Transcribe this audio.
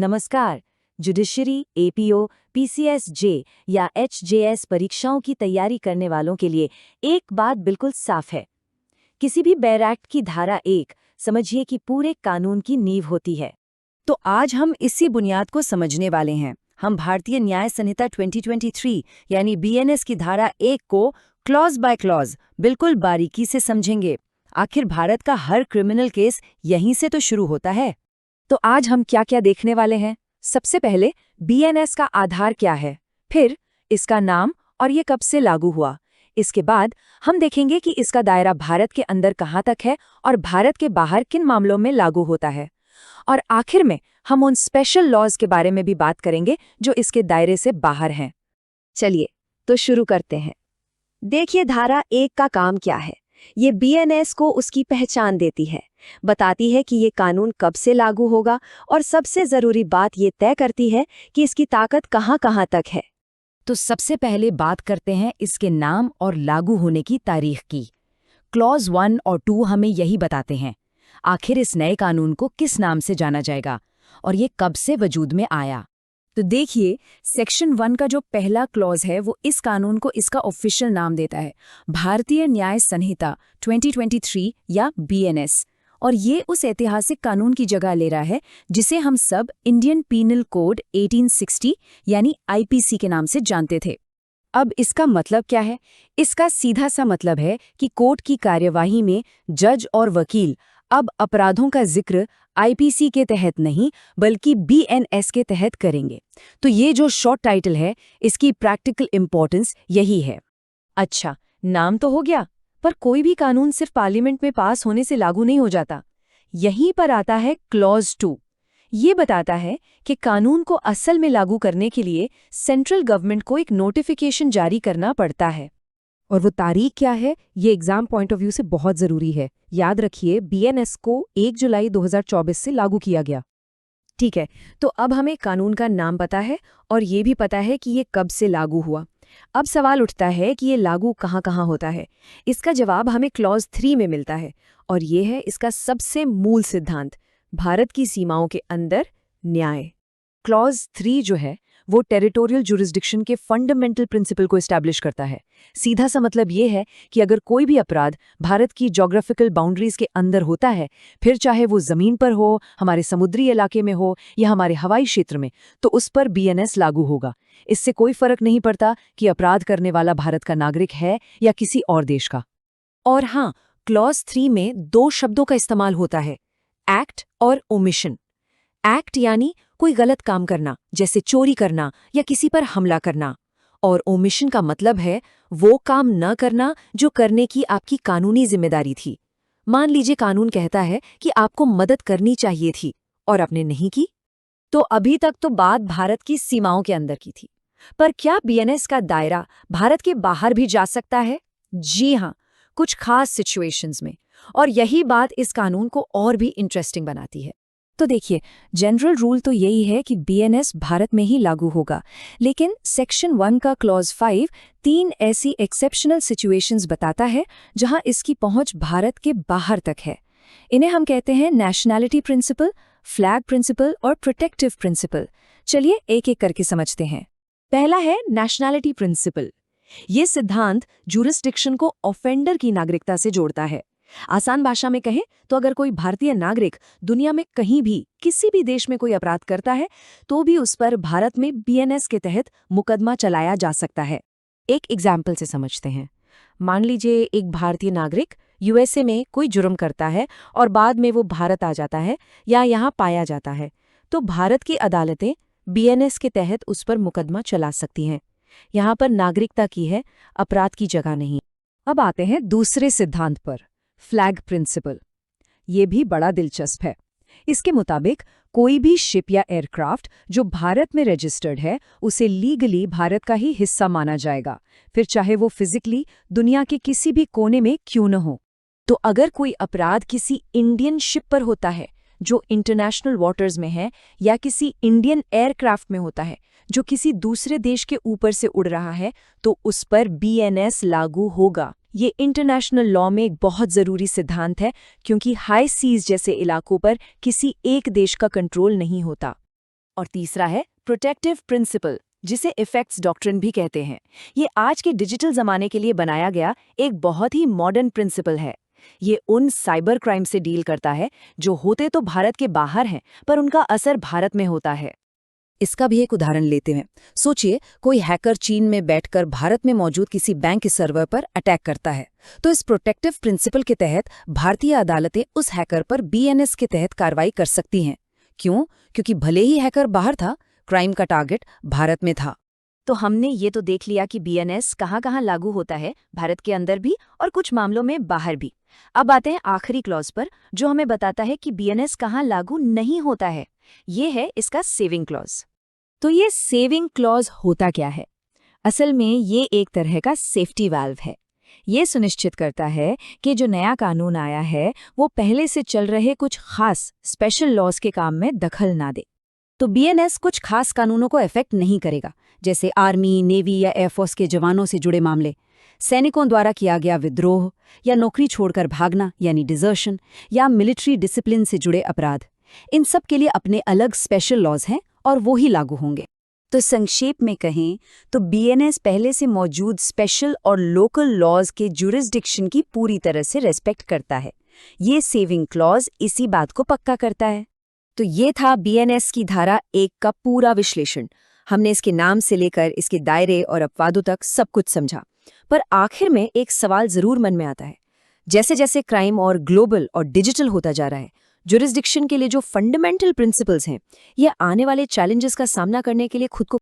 नमस्कार। Judiciary, APO, पीसीएस-जे या एचजेएस परीक्षाओं की तैयारी करने वालों के लिए एक बात बिल्कुल साफ है। किसी भी बैर एक्ट की धारा 1 समझिए कि पूरे कानून की नींव होती है। तो आज हम इसी बुनियाद को समझने वाले हैं। हम भारतीय न्याय संहिता 2023 यानी बीएनएस की धारा 1 को क्लॉज बाय क्लॉज बिल्कुल बारीकी से समझेंगे। आखिर भारत का हर क्रिमिनल केस यहीं से तो शुरू होता है। तो आज हम क्या क्या देखने वाले हैं? सबसे पहले बीएनएस का आधार क्या है, फिर इसका नाम और ये कब से लागू हुआ। इसके बाद हम देखेंगे कि इसका दायरा भारत के अंदर कहाँ तक है और भारत के बाहर किन मामलों में लागू होता है। और आखिर में हम उन स्पेशल लॉज के बारे में भी बात करेंगे जो इसके दायरे से बाहर हैं। चलिए तो शुरू करते हैं। देखिए, धारा 1 का काम क्या है। ये बीएनएस को उसकी पहचान देती है, बताती है कि ये कानून कब से लागू होगा और सबसे जरूरी बात ये तय करती है कि इसकी ताकत कहाँ तक है। तो सबसे पहले बात करते हैं इसके नाम और लागू होने की तारीख की। क्लॉज 1 और 2 हमें यही बताते हैं। आखिर इस नए कानून को किस नाम से जाना जाएगा और ये कब से वजूद में आया। तो देखिए, सेक्शन 1 का जो पहला क्लॉज है वो इस कानून को इसका ऑफिशियल नाम देता है, भारतीय न्याय संहिता 2023 या बीएनएस। और ये उस ऐतिहासिक कानून की जगह ले रहा है जिसे हम सब इंडियन पीनल कोड 1860 यानी आईपीसी के नाम से जानते थे। अब इसका मतलब क्या है? इसका सीधा सा मतलब है कि कोर्ट की कार्यवाही में जज और वकील अब अपराधों का जिक्र आईपीसी के तहत नहीं बल्कि बीएनएस के तहत करेंगे। तो ये जो शॉर्ट टाइटल है इसकी प्रैक्टिकल इंपॉर्टेंस यही है। अच्छा, नाम तो हो गया, पर कोई भी कानून सिर्फ पार्लियामेंट में पास होने से लागू नहीं हो जाता। यहीं पर आता है क्लॉज 2। ये बताता है कि कानून को असल में लागू करने के लिए सेंट्रल गवर्नमेंट को एक नोटिफिकेशन जारी करना पड़ता है। और वो तारीख क्या है, ये एग्जाम पॉइंट ऑफ व्यू से बहुत ज़रूरी है। याद रखिए, बीएनएस को 1 जुलाई 2024 से लागू किया गया। ठीक है, तो अब हमें कानून का नाम पता है और ये भी पता है कि ये कब से लागू हुआ। अब सवाल उठता है कि ये लागू कहाँ होता है। इसका जवाब हमें क्लॉज 3 में मिलता है और ये है इसका सबसे मूल सिद्धांत, भारत की सीमाओं के अंदर न्याय। क्लॉज 3 जो है वो टेरिटोरियल जुरिस्डिक्शन के फंडामेंटल प्रिंसिपल को एस्टैब्लिश करता है। सीधा सा मतलब ये है कि अगर कोई भी अपराध भारत की ज्योग्राफिकल बाउंड्रीज के अंदर होता है, फिर चाहे वो जमीन पर हो, हमारे समुद्री इलाके में हो या हमारे हवाई क्षेत्र में, तो उस पर बीएनएस लागू होगा। इससे कोई फर्क नहीं पड़ता कि अपराध करने वाला भारत का नागरिक है या किसी और देश का। और हाँ, क्लॉज 3 में 2 शब्दों का इस्तेमाल होता है, एक्ट और ओमिशन। एक्ट यानी कोई गलत काम करना, जैसे चोरी करना या किसी पर हमला करना, और ओमिशन का मतलब है वो काम न करना जो करने की आपकी कानूनी जिम्मेदारी थी। मान लीजिए कानून कहता है कि आपको मदद करनी चाहिए थी और आपने नहीं की। तो अभी तक तो बात भारत की सीमाओं के अंदर की थी, पर क्या बीएनएस का दायरा भारत के बाहर भी जा सकता है? जी हाँ, कुछ खास सिचुएशंस में। और यही बात इस कानून को और भी इंटरेस्टिंग बनाती है। तो देखिए, जनरल रूल तो यही है कि बीएनएस भारत में ही लागू होगा, लेकिन सेक्शन 1 का क्लॉज 5 3 ऐसी एक्सेप्शनल सिचुएशंस बताता है जहां इसकी पहुंच भारत के बाहर तक है। इन्हें हम कहते हैं नेशनैलिटी प्रिंसिपल, फ्लैग प्रिंसिपल और प्रोटेक्टिव प्रिंसिपल। चलिए एक एक करके समझते हैं। पहला है नेशनैलिटी प्रिंसिपल। ये सिद्धांत जुरिस्डिक्शन को ऑफेंडर की नागरिकता से जोड़ता है। आसान भाषा में कहें तो अगर कोई भारतीय नागरिक दुनिया में कहीं भी किसी भी देश में कोई अपराध करता है तो भी उस पर भारत में बीएनएस के तहत मुकदमा चलाया जा सकता है। एक एग्जाम्पल से समझते हैं। मान लीजिए एक भारतीय नागरिक यूएसए में कोई जुर्म करता है और बाद में वो भारत आ जाता है या यहाँ पाया जाता है, तो भारत की अदालतें बीएनएस के तहत उस पर मुकदमा चला सकती हैं। यहाँ पर नागरिकता की है, अपराध की जगह नहीं। अब आते हैं दूसरे सिद्धांत पर, फ्लैग प्रिंसिपल। ये भी बड़ा दिलचस्प है। इसके मुताबिक कोई भी शिप या एयरक्राफ्ट जो भारत में रजिस्टर्ड है उसे लीगली भारत का ही हिस्सा माना जाएगा, फिर चाहे वो फिजिकली दुनिया के किसी भी कोने में क्यों न हो। तो अगर कोई अपराध किसी इंडियन शिप पर होता है जो इंटरनेशनल वाटर्स में है या किसी इंडियन एयरक्राफ्ट में होता है जो किसी दूसरे देश के ऊपर से उड़ रहा है, तो उस पर बीएनएस लागू होगा। ये इंटरनेशनल लॉ में एक बहुत ज़रूरी सिद्धांत है, क्योंकि हाई सीज जैसे इलाकों पर किसी एक देश का कंट्रोल नहीं होता। और तीसरा है प्रोटेक्टिव प्रिंसिपल, जिसे इफेक्ट्स डॉक्ट्रिन भी कहते हैं। ये आज के डिजिटल जमाने के लिए बनाया गया एक बहुत ही मॉडर्न प्रिंसिपल है। ये उन साइबर क्राइम से डील करता है जो होते तो भारत के बाहर हैं, पर उनका असर भारत में होता है। इसका भी एक उदाहरण लेते हैं। सोचिए, कोई हैकर चीन में बैठकर भारत में मौजूद किसी बैंक के सर्वर पर अटैक करता है, तो इस प्रोटेक्टिव प्रिंसिपल के तहत भारतीय अदालतें उस हैकर पर बीएनएस के तहत कार्रवाई कर सकती हैं। क्यों? क्योंकि भले ही हैकर बाहर था, क्राइम का टारगेट भारत में था। तो हमने ये तो देख लिया कि बीएनएस कहाँ-कहाँ लागू होता है, भारत के अंदर भी और कुछ मामलों में बाहर भी। अब आते हैं आखिरी क्लॉज पर, जो हमें बताता है कि बीएनएस कहाँ लागू नहीं होता है। ये है इसका सेविंग क्लॉज। तो ये सेविंग क्लॉज होता क्या है? असल में ये एक तरह का सेफ्टी वाल्व है। ये सुनिश्चित करता है कि जो नया कानून आया है वो पहले से चल रहे कुछ खास स्पेशल लॉज के काम में दखल ना दे। तो बीएनएस कुछ खास कानूनों को इफेक्ट नहीं करेगा, जैसे आर्मी, नेवी या एयरफोर्स के जवानों से जुड़े मामले, सैनिकों द्वारा किया गया विद्रोह या नौकरी छोड़कर भागना यानी डिजर्शन, या मिलिट्री डिसिप्लिन से जुड़े अपराध। इन सब के लिए अपने अलग स्पेशल लॉज हैं और वो ही लागू होंगे। तो संक्षेप में कहें तो बीएनएस पहले से मौजूद स्पेशल और लोकल लॉज के जुरिस्डिक्शन की पूरी तरह से रेस्पेक्ट करता है। ये सेविंग क्लॉज इसी बात को पक्का करता है। तो ये था बीएनएस की धारा 1 का पूरा विश्लेषण। हमने इसके नाम से लेकर इसके दायरे और अपवादों तक सब कुछ समझा। पर आखिर में एक सवाल जरूर मन में आता है। जैसे जैसे क्राइम और ग्लोबल और डिजिटल होता जा रहा है, जुरिस्डिक्शन के लिए जो फंडामेंटल प्रिंसिपल्स हैं, ये आने वाले चैलेंजेस का सामना करने के लिए खुद को